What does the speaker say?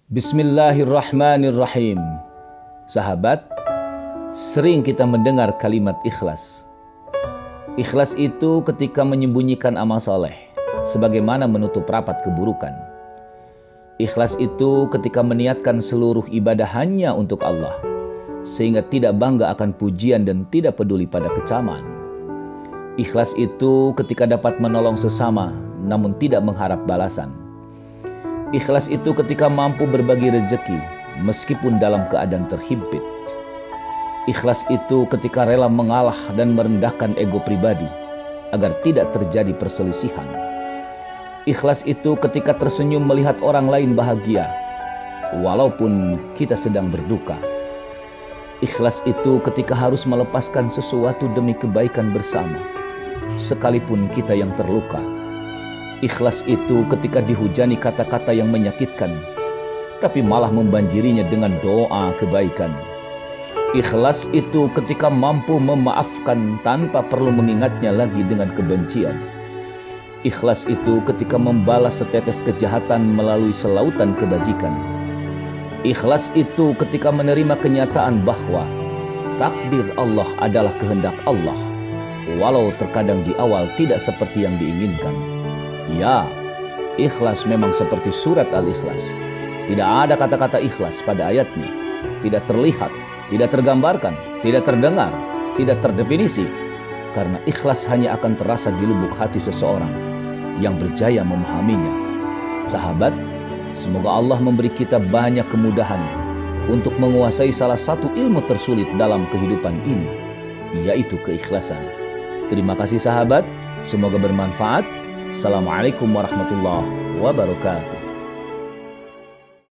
Bismillahirrahmanirrahim. Sahabat, sering kita mendengar kalimat ikhlas. Ikhlas itu ketika menyembunyikan amal soleh, sebagaimana menutup rapat keburukan. Ikhlas itu ketika meniatkan seluruh ibadah hanya untuk Allah, sehingga tidak bangga akan pujian dan tidak peduli pada kecaman. Ikhlas itu ketika dapat menolong sesama, namun tidak mengharap balasan. Ikhlas itu ketika mampu berbagi rezeki, meskipun dalam keadaan terhimpit. Ikhlas itu ketika rela mengalah dan merendahkan ego pribadi, agar tidak terjadi perselisihan. Ikhlas itu ketika tersenyum melihat orang lain bahagia, walaupun kita sedang berduka. Ikhlas itu ketika harus melepaskan sesuatu demi kebaikan bersama, sekalipun kita yang terluka. Ikhlas itu ketika dihujani kata-kata yang menyakitkan, tapi malah membanjirinya dengan doa kebaikan. Ikhlas itu ketika mampu memaafkan tanpa perlu mengingatnya lagi dengan kebencian. Ikhlas itu ketika membalas setetes kejahatan melalui selautan kebajikan. Ikhlas itu ketika menerima kenyataan bahwa takdir Allah adalah kehendak Allah, walau terkadang di awal tidak seperti yang diinginkan. Ya, ikhlas memang seperti surat Al-Ikhlas. Tidak ada kata-kata ikhlas pada ayatnya. Tidak terlihat, tidak tergambarkan, tidak terdengar, tidak terdefinisi. Karena ikhlas hanya akan terasa di lubuk hati seseorang yang berjaya memahaminya. Sahabat, semoga Allah memberi kita banyak kemudahan untuk menguasai salah satu ilmu tersulit dalam kehidupan ini, yaitu keikhlasan. Terima kasih sahabat, semoga bermanfaat. Assalamualaikum warahmatullahi wabarakatuh.